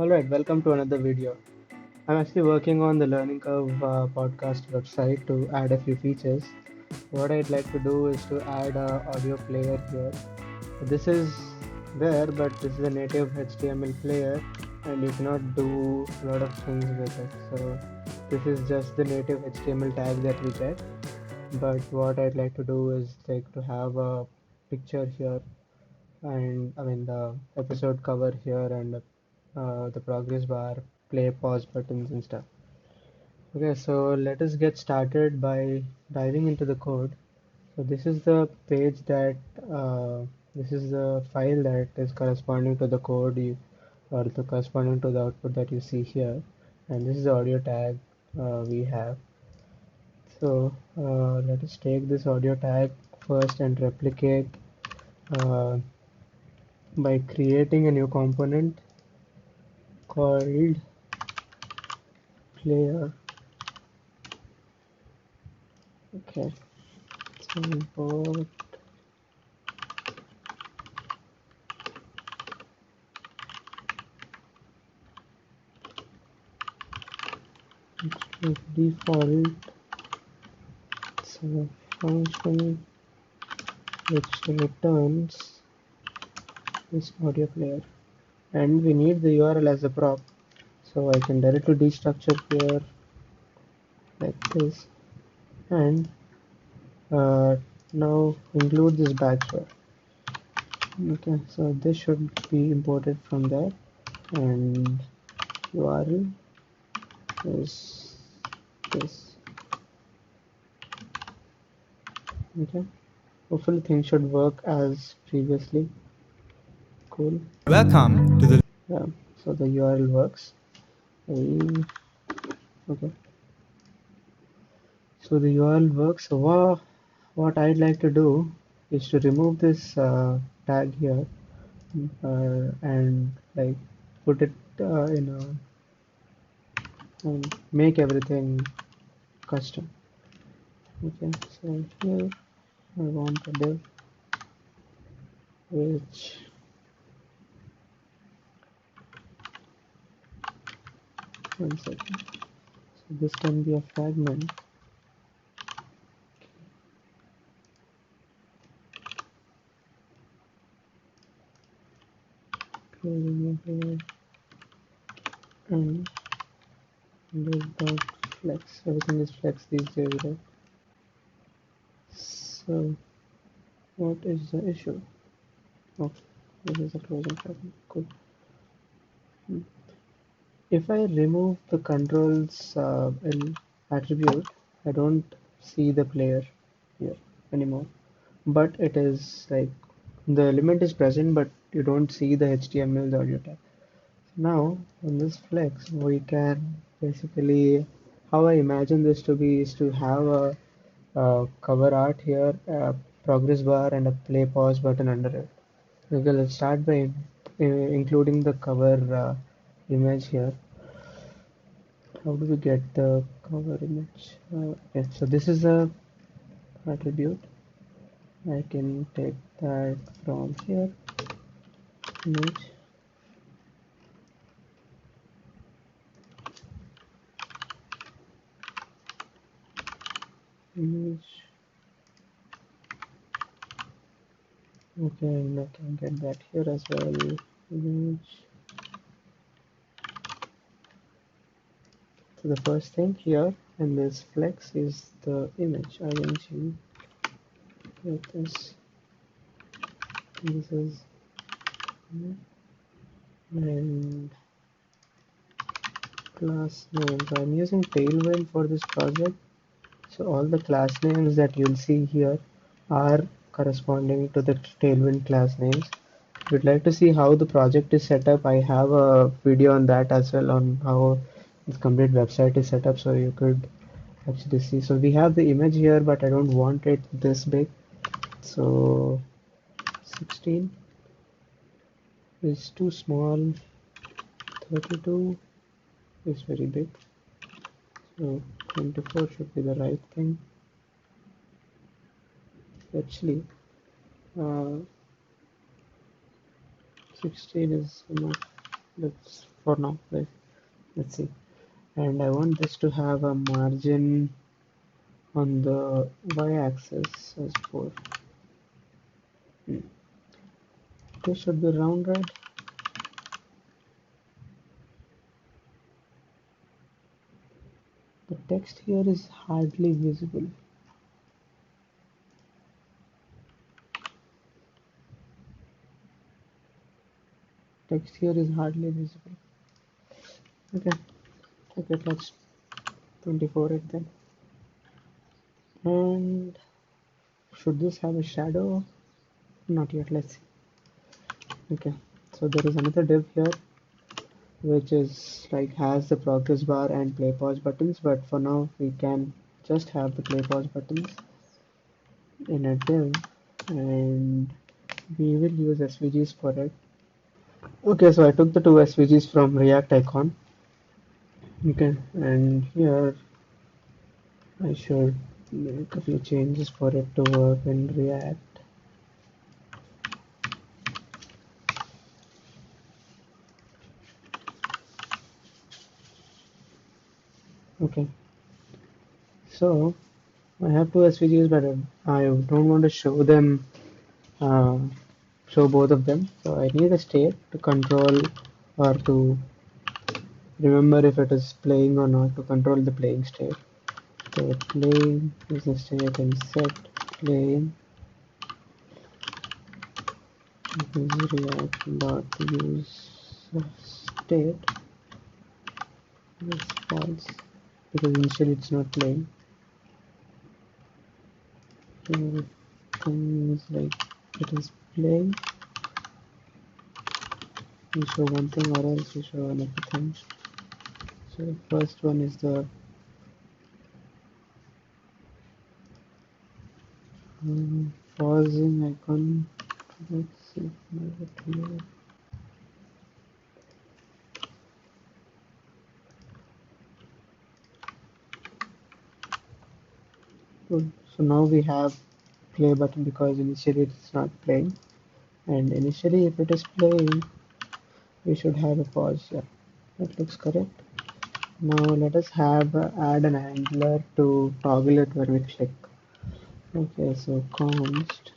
Alright, welcome to another video. I'm actually working on the Learning Curve podcast website to add a few features. What I'd like to do is to add a audio player here. This is there, but this is a native HTML player and you cannot do a lot of things with it. So this is just the native HTML tag that we get. But what I'd like to do is like to have a picture here and I mean the episode cover here and the progress bar, play, pause buttons and stuff. Okay, so let us get started by diving into the code. So this is the page that this is the file that is corresponding to the code or the corresponding to the output that you see here, and this is the audio tag we have. So let us take this audio tag first and replicate uh, by creating a new component called player. Okay, so import default so function which returns this audio player, and we need the URL as a prop, so I can directly destructure here like this, and uh, now include this batch here. Okay, so this should be imported from there, and URL is this. Okay, hopefully things should work as previously. Cool. Welcome to the Yeah, so the URL works. Okay, so the URL works. So what I'd like to do is to remove this tag here and like put it in a and make everything custom. Okay, so here I want a div which one second. So this can be a fragment. Closing it here and div dot flex. Everything is flex these days, right? So what is the issue? Oh, this is a closing fragment. Cool. Hmm. If I remove the controls in attribute, I don't see the player here anymore. But it is like the element is present, but you don't see the HTML audio tag. Now, in this flex, we can basically, how I imagine this to be is to have a cover art here, a progress bar, and a play pause button under it. Okay, let's start by including the cover image here. How do we get the cover image? Okay, so this is a attribute. I can take that from here, image, image. Okay, and I can get that here as well. Image. So the first thing here in this flex is the image, ing. Like this is, and class name. So I'm using Tailwind for this project. So all the class names that you'll see here are corresponding to the Tailwind class names. If you'd like to see how the project is set up, I have a video on that as well, on how this complete website is set up, so you could actually see. So we have the image here, but I don't want it this big. So 16 is too small, 32 is very big. So 24 should be the right thing. Actually, uh, 16 is enough. Let's for now. Let's see. And I want this to have a margin on the y-axis as 4. Hmm. This should be rounded. The text here is hardly visible. Text here is hardly visible. Okay, okay, let's 24 it then. And should this have a shadow? Not yet, let's see. Okay, so there is another div here which is like has the progress bar and play pause buttons, but for now we can just have the play pause buttons in a div, and we will use SVGs for it. Okay, so I took the two SVGs from React icon. Okay, and here I should make a few changes for it to work in React. Okay, so I have two SVGs, but I don't want to show them, uh, show both of them. So I need a state to control or to remember if it is playing or not, to control the playing state. So playing is the state and set playing is react dot use state is false because initially it's not playing. So things like it is playing, we show one thing or else we show another thing. So the first one is the pausing icon. Let's see. Good. So now we have play button because initially it's not playing, and initially if it is playing we should have a pause. Yeah, that looks correct. Now let us have add an handler to toggle it when we click. Okay, so const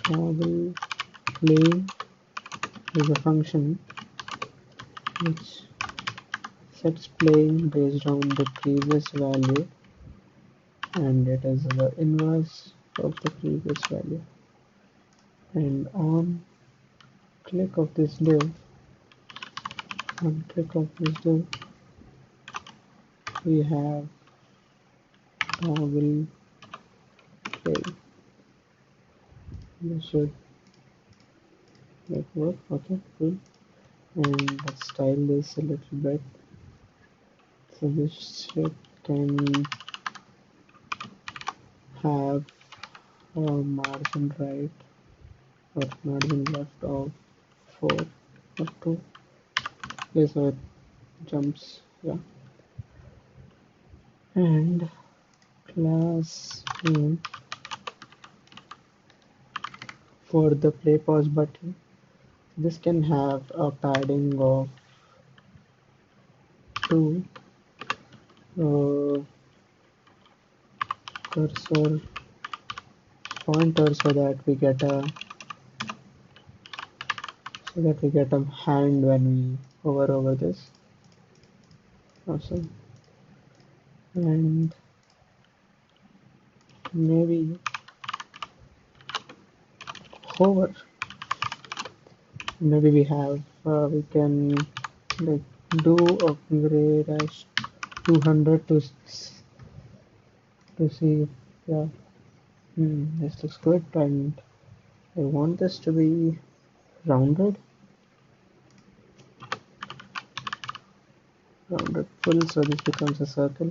toggle playing is a function which sets playing based on the previous value, and it is the inverse of the previous value. And click of this div, on click of this div, we have toggle play. This should like work. Okay, cool. And let's style this a little bit. So this shit can have a margin right or margin left of 4 or 2. Yes, so it jumps. Yeah. And class name for the play pause button. This can have a padding of 2 cursor pointer so that we get a hand when we hover over this. Awesome. And maybe hover. Maybe we can like do upgrade as 200 to see. Yeah, this looks good, and I want this to be rounded full, so this becomes a circle.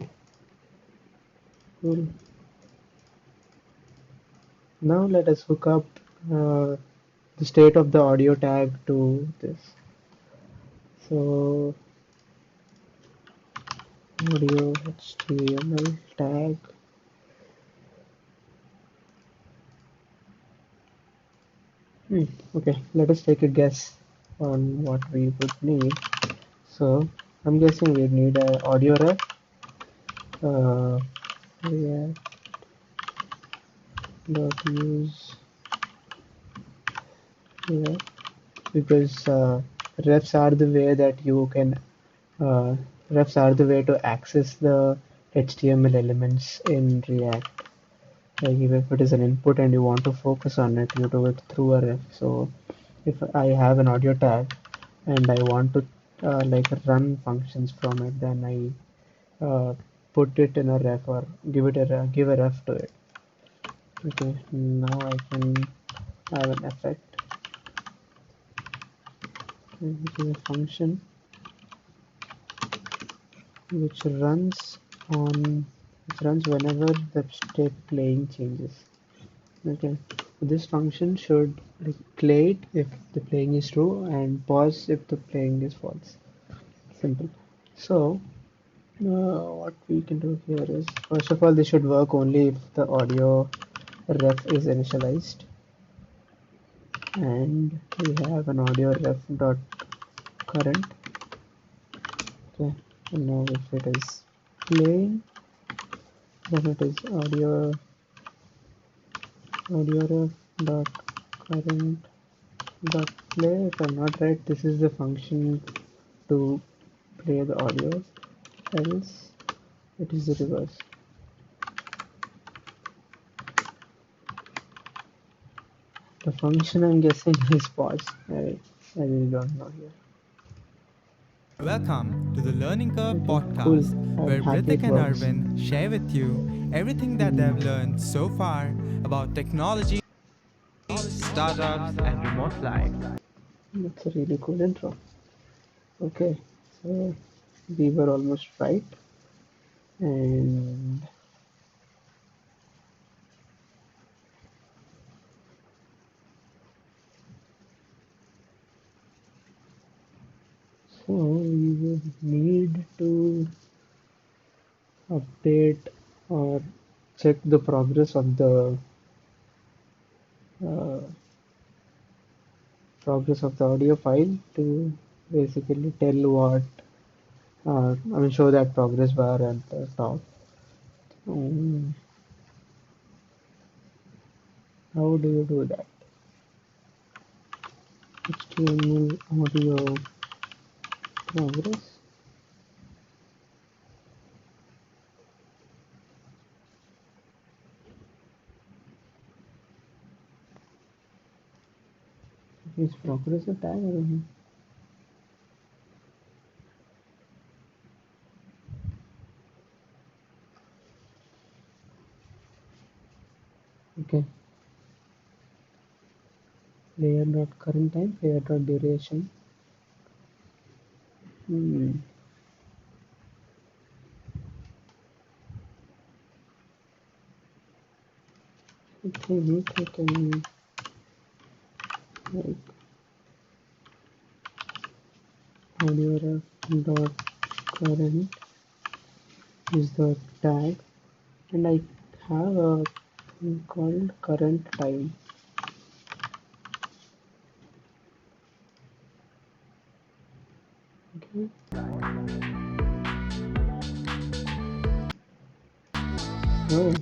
Cool. Now let us hook up the state of the audio tag to this. So audio HTML tag. Okay, let us take a guess on what we would need. So I'm guessing we need a audio ref. React dot use here because refs are the way that you can uh, refs are the way to access the HTML elements in React. Like if it is an input and you want to focus on it, you do it through a ref. So if I have an audio tag and I want to like run functions from it, then I put it in a ref or give a ref to it. Okay, now I can have an effect, okay, which is a function which runs on which runs whenever the state playing changes. Okay, so this function should like play it if the playing is true and pause if the playing is false. Simple. So what we can do here is first of all this should work only if the audio ref is initialized, and we have an audio ref dot current. Okay, and now if it is playing, then it is audio ref dot current dot play. If I'm not right, this is the function to play the audio, else it is the reverse. The function I'm guessing is pause. I really don't know here. Welcome to the Learning Curve Okay, cool. podcast, I'm where happy Ritik it and works. Arvind share with you everything that they've Hmm, learned so far about technology, startups, and remote life. that's a really cool intro. Okay, so we were almost right, and so we would need to update or check the uh, progress of the audio file to basically tell what I mean show that progress bar at the top. Um, how do you do that? HTML audio progress. Is progress a tag? I don't know. Okay, player dot current time, player dot duration. Hmm. I think I can like audio ref dot current is the tag, and I have a thing called current time. Okay, oh,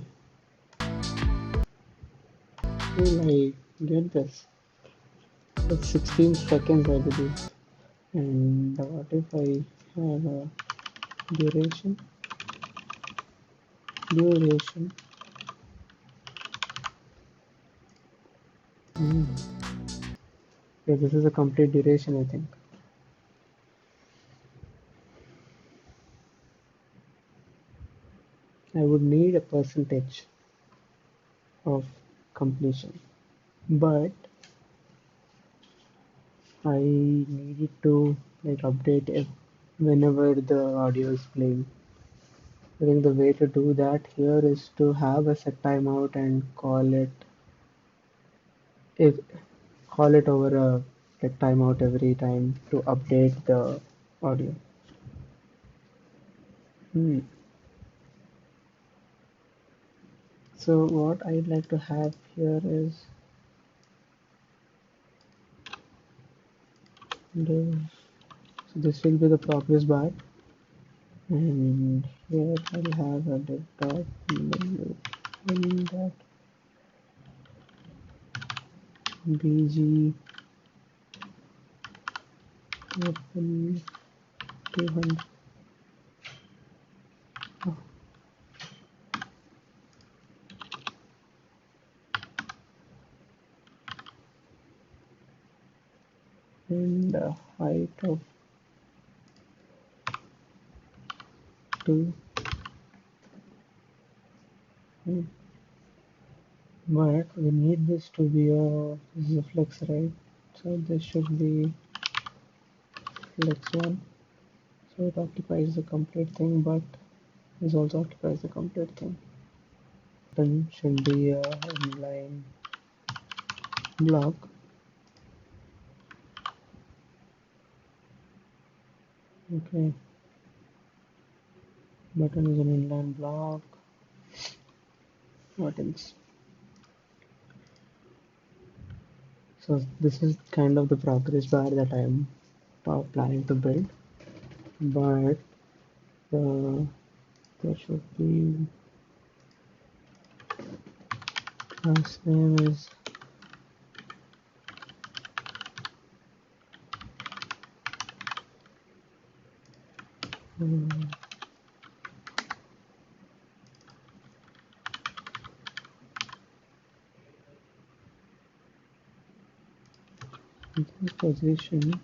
cool, I get this. It's 16 seconds, I believe. And what if I have a duration? Duration. Hmm. Yeah, this is a complete duration, I think. I would need a percentage of completion, but I needed to like update it whenever the audio is playing. I think the way to do that here is to have a set timeout and if call it over a like timeout every time to update the audio. Hmm. So what I'd like to have here is So this will be the progress bar, and here I'll have a div dot menu dot bg open 200. Oh, and height of 2. Hmm. But we need this to be a flex, right? So this should be flex 1. So it occupies the complete thing, but this also occupies the complete thing. Button should be a inline block. Okay, button is an inline block. What else? So this is kind of the progress bar that I am planning to build, but uh, there should be class name is um, position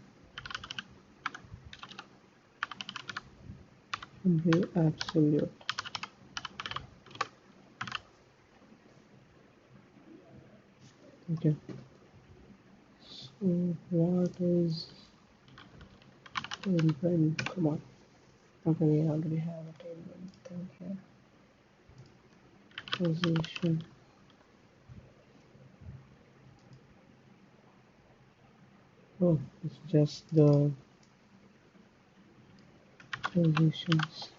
should be absolute. Okay, so what is tailwind? Come on. Okay, we already have a tailwind thing here. Position. Oh, it's just the positions.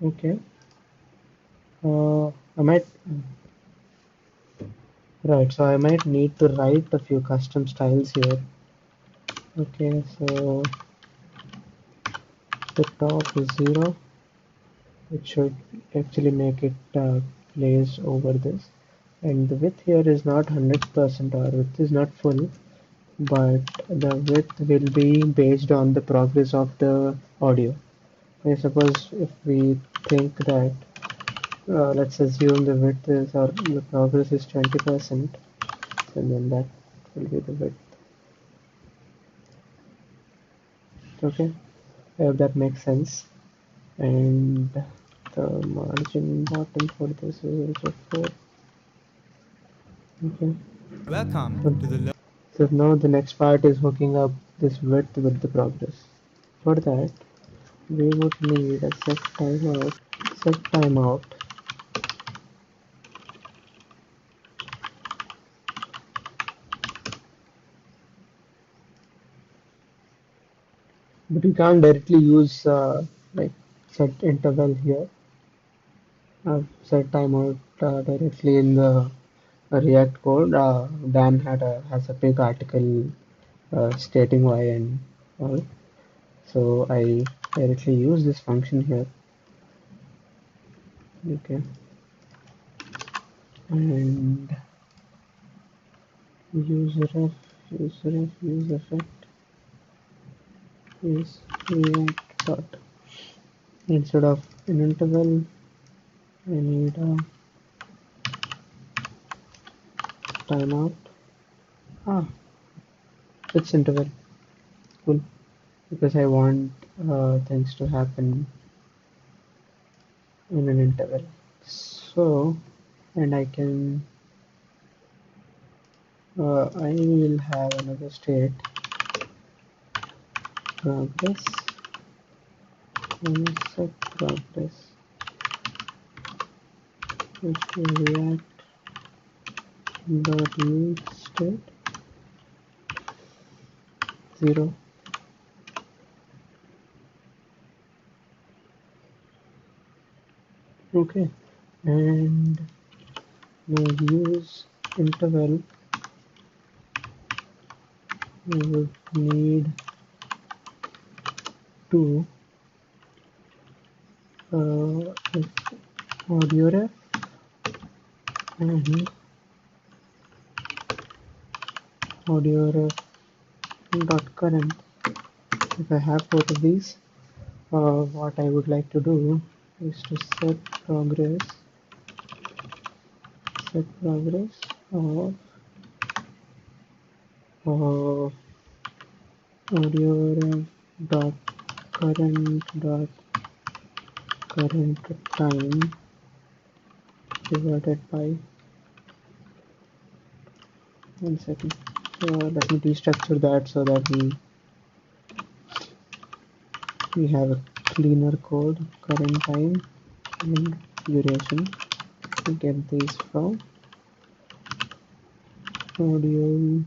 Okay. I might right. So I might need to write a few custom styles here. Okay, so the top is 0. It should actually make it place over this. And the width here is not 100%, or width is not full, but the width will be based on the progress of the audio. I suppose if we think that let's assume the width is, or the progress is 20%, and then that will be the width. Okay, I hope that makes sense. And the margin bottom for this is also 4. Okay. Welcome So, to the so now the next part is hooking up this width with the progress. For that, we would need a set timeout, but we can't directly use like set interval here. Set timeout directly in the React code. Dan has a big article stating why and all. So I directly use this function here. Okay, and useref use effect is React dot. Instead of an interval, I need a timeout. Ah, it's interval. Cool. Because I want things to happen in an interval. So, and I will have another state progress and set progress with react dot new state 0. Okay, and now use interval. We would need to if audio ref and audio ref dot current. If I have both of these, what I would like to do is to set progress of uh, audio ref dot current time divided by 1 second. So let me restructure that so that we have a cleaner code. Current time and duration. We get these from audio,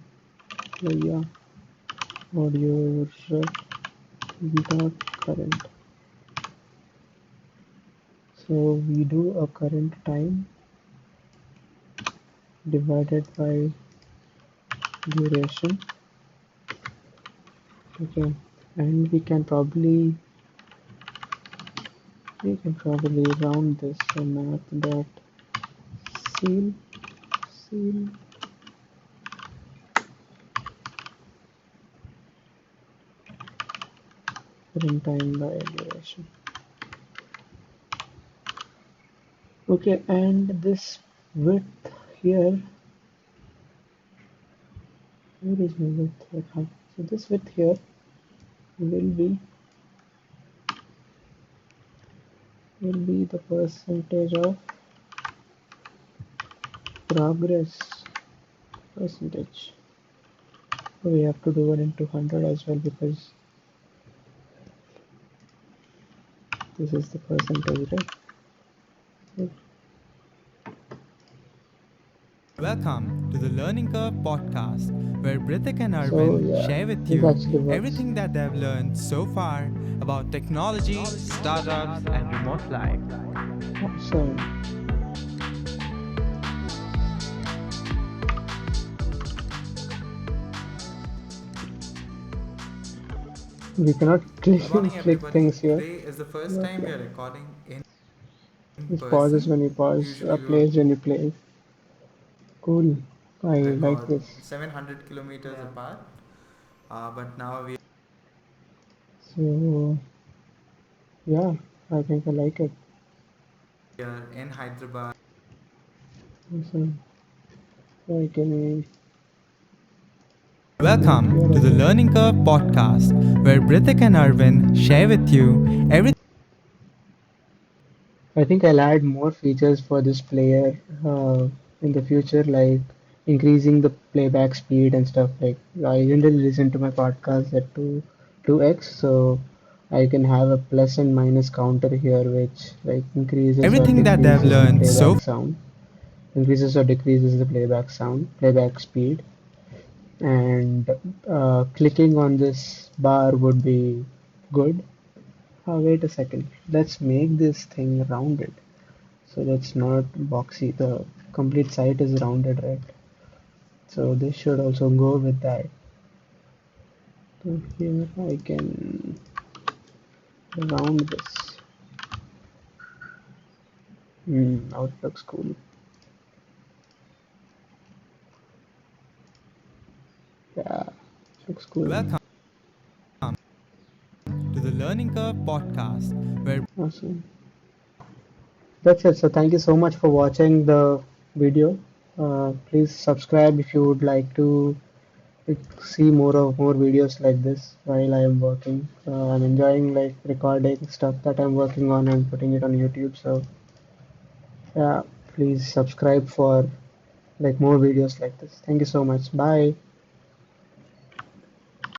yeah, audio ref dot current. So we do a current time divided by duration. Okay, and we can probably round this. So map dot seal current time by duration. Okay, and this width here, where is my width here? So this width here will be the percentage of progress percentage. So we have to do it into 100 as well because this is the percentage, right? So Welcome to the Learning Curve podcast, where Brithik and so Arvind yeah, share with this you actually works. everything that they've learned so far about technology, startups, and remote life. So we cannot Good morning, click everybody. things here. Today is the first But time we yeah, are recording in this pauses person. when you pause, Usually, we would plays when you play. Cool. I like record this. 700 kilometers apart, but now we So yeah, I think I like it. are in Hyderabad. So I can work here Welcome to as the well. Learning Curve podcast, where Brithik and Arvind share with you everything. I think I'll add more features for this player in the future, like increasing the playback speed and stuff. Like I generally listen to my podcast at 2x, so I can have a plus and minus counter here, which like increases or Everything that they've decreases the learned so playback sound, increases or decreases the playback speed, and clicking on this bar would be good. Wait a second. Let's make this thing rounded. So that's not boxy. The complete site is rounded, right? So this should also go with that. So here I can round this. Now it looks cool. Yeah, looks cool. welcome to the Learning Curve podcast, where Awesome. That's it. So thank you so much for watching the video. Please subscribe if you would like to see more videos like this while I am working. I'm enjoying like recording stuff that I'm working on and putting it on YouTube. So yeah, please subscribe for like more videos like this. Thank you so much. Bye.